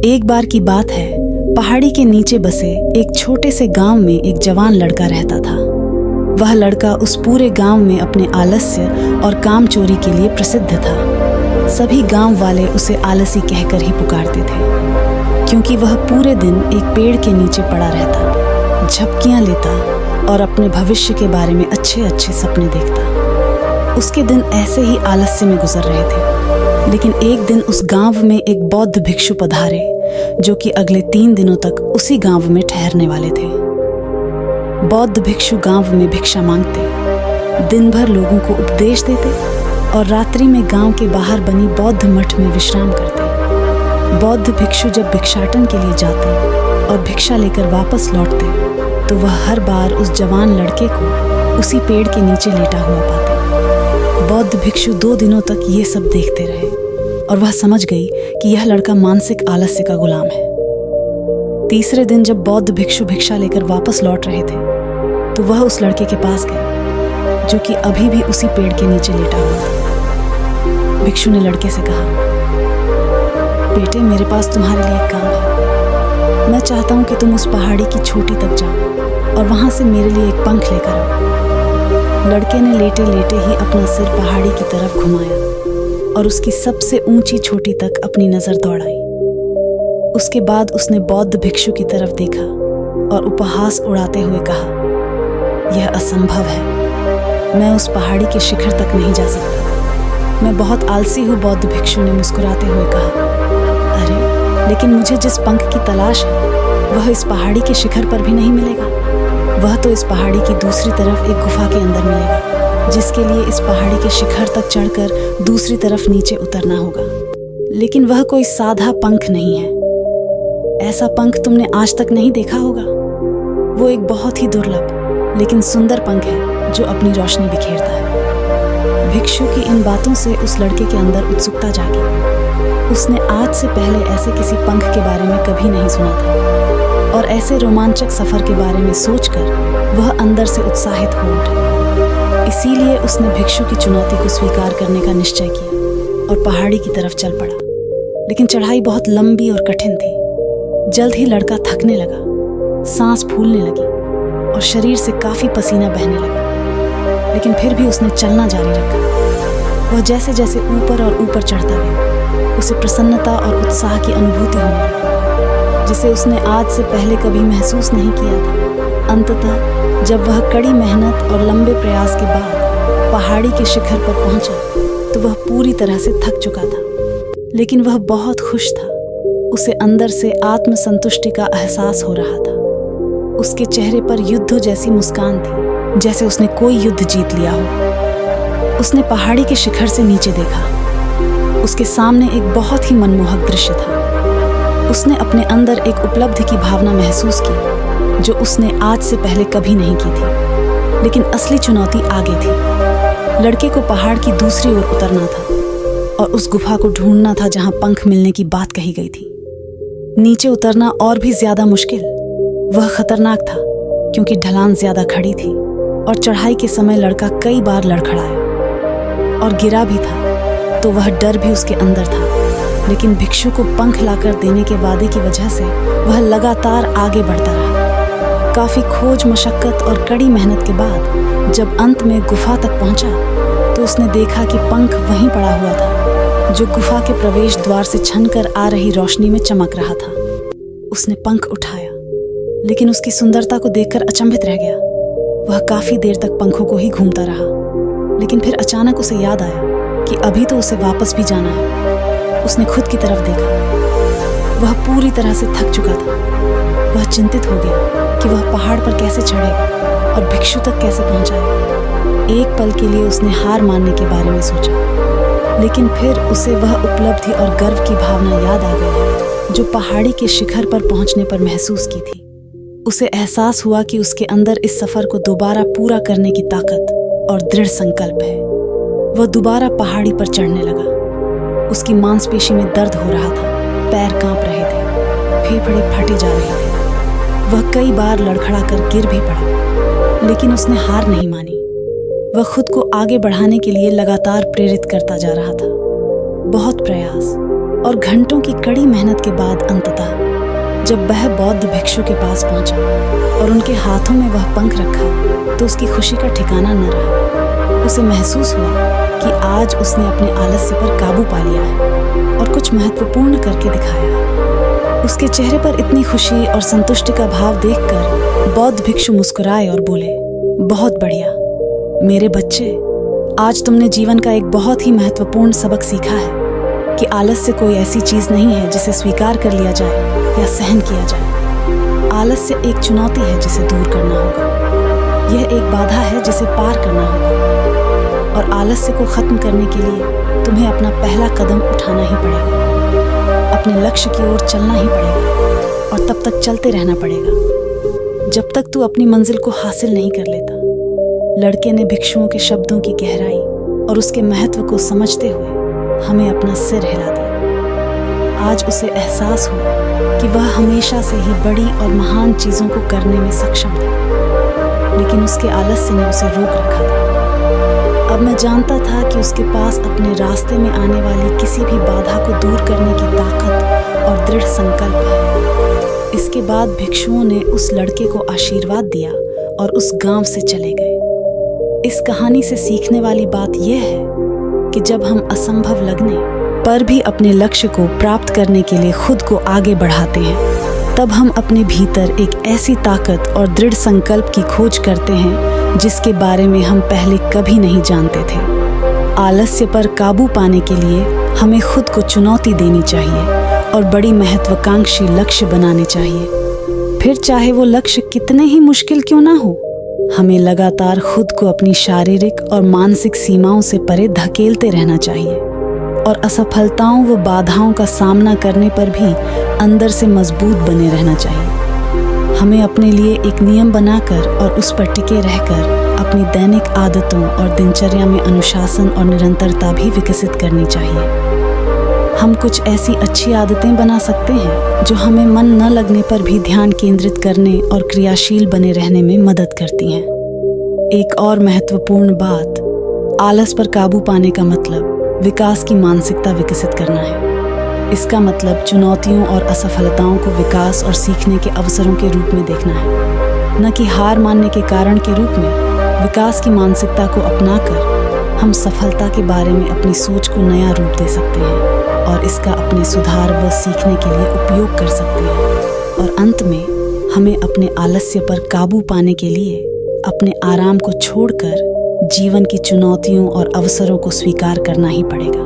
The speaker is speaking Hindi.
एक बार की बात है, पहाड़ी के नीचे बसे एक छोटे से गांव में एक जवान लड़का रहता था। वह लड़का उस पूरे गांव में अपने आलस्य और काम चोरी के लिए प्रसिद्ध था। सभी गांव वाले उसे आलसी कहकर ही पुकारते थे, क्योंकि वह पूरे दिन एक पेड़ के नीचे पड़ा रहता, झपकियां लेता और अपने भविष्य के बारे में अच्छे अच्छे सपने देखता। उसके दिन ऐसे ही आलस्य में गुजर रहे थे। लेकिन एक दिन उस गांव में एक बौद्ध भिक्षु पधारे, जो कि अगले 3 दिनों तक उसी गांव में ठहरने वाले थे। बौद्ध भिक्षु गांव में भिक्षा मांगते, दिन भर लोगों को उपदेश देते और रात्रि में गांव के बाहर बनी बौद्ध मठ में विश्राम करते। बौद्ध भिक्षु जब भिक्षाटन के लिए जाते और भिक्षा लेकर वापस लौटते, तो वह हर बार उस जवान लड़के को उसी पेड़ के नीचे लेटा हुआ पाते। बौद्ध भिक्षु 2 दिनों तक ये सब देखते रहे और वह समझ गई कि यह लड़का मानसिक आलस्य का गुलाम है। तीसरे दिन जब बौद्ध भिक्षु भिक्षा लेकर वापस लौट रहे थे, तो वह उस लड़के के पास गए, जो कि अभी भी उसी पेड़ के नीचे लेटा हुआ था। भिक्षु ने लड़के से कहा, बेटे, मेरे पास तुम्हारे लिए एक काम है। मैं चाहता हूं कि तुम उस पहाड़ी की चोटी तक जाओ और वहां से मेरे लिए एक पंख लेकर आओ। लड़के ने लेटे लेटे ही अपना सिर पहाड़ी की तरफ घुमाया और उसकी सबसे ऊंची चोटी तक अपनी नजर दौड़ाई। उसके बाद उसने बौद्ध भिक्षु की तरफ देखा और उपहास उड़ाते हुए कहा, यह असंभव है, मैं उस पहाड़ी के शिखर तक नहीं जा सकता। मैं बहुत आलसी हूँ। बौद्ध भिक्षु ने मुस्कुराते हुए कहा, अरे, लेकिन मुझे जिस पंख की तलाश है वह इस पहाड़ी के शिखर पर भी नहीं मिलेगा। वह तो इस पहाड़ी की दूसरी तरफ एक गुफा के अंदर मिलेगा, जिसके लिए इस पहाड़ी के शिखर तक चढ़कर दूसरी तरफ नीचे उतरना होगा। लेकिन वह कोई साधा पंख नहीं है। ऐसा पंख तुमने आज तक नहीं देखा होगा। वो एक बहुत ही दुर्लभ लेकिन सुंदर पंख है, जो अपनी रोशनी बिखेरता है। भिक्षु की इन बातों से उस लड़के के अंदर उत्सुकता जागी। उसने आज से पहले ऐसे किसी पंख के बारे में कभी नहीं सुना था और ऐसे रोमांचक सफर के बारे में सोचकर वह अंदर से उत्साहित हो उठा। इसीलिए उसने भिक्षु की चुनौती को स्वीकार करने का निश्चय किया और पहाड़ी की तरफ चल पड़ा। लेकिन चढ़ाई बहुत लंबी और कठिन थी। जल्द ही लड़का थकने लगा, सांस फूलने लगी और शरीर से काफी पसीना बहने लगा। लेकिन फिर भी उसने चलना जारी रखा। वह जैसे जैसे ऊपर और ऊपर चढ़ता गया, उसे प्रसन्नता और उत्साह की अनुभूति होने लगी, जिसे उसने आज से पहले कभी महसूस नहीं किया था। अंततः जब वह कड़ी मेहनत और लंबे प्रयास के बाद पहाड़ी के शिखर पर पहुंचा, तो वह पूरी तरह से थक चुका था। लेकिन वह बहुत खुश था। उसे अंदर से आत्मसंतुष्टि का एहसास हो रहा था। उसके चेहरे पर युद्ध जैसी मुस्कान थी, जैसे उसने कोई युद्ध जीत लिया हो। उसने पहाड़ी के शिखर से नीचे देखा। उसके सामने एक बहुत ही मनमोहक दृश्य था। उसने अपने अंदर एक उपलब्धि की भावना महसूस की, जो उसने आज से पहले कभी नहीं की थी। लेकिन असली चुनौती आगे थी। लड़के को पहाड़ की दूसरी ओर उतरना था और उस गुफा को ढूंढना था जहां पंख मिलने की बात कही गई थी। नीचे उतरना और भी ज्यादा मुश्किल। वह खतरनाक था, क्योंकि ढलान ज्यादा खड़ी थी और चढ़ाई के समय लड़का कई बार लड़खड़ाया और गिरा भी था, तो वह डर भी उसके अंदर था। लेकिन भिक्षु को पंख लाकर देने के वादे की वजह से वह लगातार आगे बढ़ता रहा। काफी खोज मशक्कत और कड़ी मेहनत के बाद जब अंत में गुफा तक पहुंचा, तो उसने देखा कि पंख वहीं पड़ा हुआ था, जो गुफा के प्रवेश द्वार से छनकर आ रही रोशनी में चमक रहा था। उसने पंख उठाया, लेकिन उसकी सुंदरता को देखकर अचंभित रह गया। वह काफी देर तक पंखों को ही घूमता रहा। लेकिन फिर अचानक उसे याद आया कि अभी तो उसे वापस भी जाना है। उसने खुद की तरफ देखा। वह पूरी तरह से थक चुका था। वह चिंतित हो गया कि वह पहाड़ पर कैसे चढ़ेगा और भिक्षु तक कैसे पहुंचाएगा। एक पल के लिए उसने हार मानने के बारे में सोचा, लेकिन फिर उसे वह उपलब्धि और गर्व की भावना याद आ गई, जो पहाड़ी के शिखर पर पहुंचने पर महसूस की थी। उसे एहसास हुआ कि उसके अंदर इस सफर को दोबारा पूरा करने की ताकत और दृढ़ संकल्प है। वह दोबारा पहाड़ी पर चढ़ने लगा। उसकी मांसपेशी में दर्द हो रहा था, पैर कांप रहे थे, फेफड़े फटे जा रहे थे। वह कई बार लड़खड़ा कर गिर भी पड़ा, लेकिन उसने हार नहीं मानी। वह खुद को आगे बढ़ाने के लिए लगातार प्रेरित करता जा रहा था। बहुत प्रयास, और घंटों की कड़ी मेहनत के बाद अंततः जब वह बौद्ध भिक्षु के पास पहुंचा और उनके हाथों में वह पंख रखा तो उसकी खुशी का ठिकाना न रहा। उसे महसूस हुआ कि आज उसने अपने आलस्य पर काबू पा लिया है और कुछ महत्वपूर्ण करके दिखाया। उसके चेहरे पर इतनी खुशी और संतुष्टि का भाव देखकर बौद्ध भिक्षु मुस्कुराए और बोले, बहुत बढ़िया मेरे बच्चे, आज तुमने जीवन का एक बहुत ही महत्वपूर्ण सबक सीखा है कि आलस्य कोई ऐसी चीज नहीं है जिसे स्वीकार कर लिया जाए या सहन किया जाए। आलस्य एक चुनौती है जिसे दूर करना होगा। यह एक बाधा है जिसे पार करना होगा और आलस्य को खत्म करने के लिए तुम्हें अपना पहला कदम उठाना ही पड़ेगा। अपने लक्ष्य की ओर चलना ही पड़ेगा और तब तक चलते रहना पड़ेगा जब तक तू अपनी मंजिल को हासिल नहीं कर लेता। लड़के ने भिक्षुओं के शब्दों की गहराई और उसके महत्व को समझते हुए हमें अपना सिर हिला दिया। आज उसे एहसास हुआ कि वह हमेशा से ही बड़ी और महान चीजों को करने में सक्षम था, लेकिन उसके आलस्य ने उसे रोक रखा था। अब मैं जानता था कि उसके पास अपने रास्ते में आने वाली किसी भी बाधा को दूर करने की ताकत और दृढ़ संकल्प है। इसके बाद भिक्षुओं ने उस लड़के को आशीर्वाद दिया और उस गांव से चले गए। इस कहानी से सीखने वाली बात यह है कि जब हम असंभव लगने पर भी अपने लक्ष्य को प्राप्त करने के लिए खुद को आगे बढ़ाते हैं, तब हम अपने भीतर एक ऐसी ताकत और दृढ़ संकल्प की खोज करते हैं जिसके बारे में हम पहले कभी नहीं जानते थे। आलस्य पर काबू पाने के लिए हमें खुद को चुनौती देनी चाहिए और बड़ी महत्वाकांक्षी लक्ष्य बनाने चाहिए। फिर चाहे वो लक्ष्य कितने ही मुश्किल क्यों ना हो, हमें लगातार खुद को अपनी शारीरिक और मानसिक सीमाओं से परे धकेलते रहना चाहिए और असफलताओं व बाधाओं का सामना करने पर भी अंदर से मजबूत बने रहना चाहिए। हमें अपने लिए एक नियम बनाकर और उस पर टिके रहकर अपनी दैनिक आदतों और दिनचर्या में अनुशासन और निरंतरता भी विकसित करनी चाहिए। हम कुछ ऐसी अच्छी आदतें बना सकते हैं जो हमें मन न लगने पर भी ध्यान केंद्रित करने और क्रियाशील बने रहने में मदद करती हैं। एक और महत्वपूर्ण बात, आलस पर काबू पाने का मतलब विकास की मानसिकता विकसित करना है। इसका मतलब चुनौतियों और असफलताओं को विकास और सीखने के अवसरों के रूप में देखना है, न कि हार मानने के कारण के रूप में। विकास की मानसिकता को अपनाकर हम सफलता के बारे में अपनी सोच को नया रूप दे सकते हैं और इसका अपने सुधार व सीखने के लिए उपयोग कर सकते हैं। और अंत में हमें अपने आलस्य पर काबू पाने के लिए अपने आराम को छोड़कर जीवन की चुनौतियों और अवसरों को स्वीकार करना ही पड़ेगा।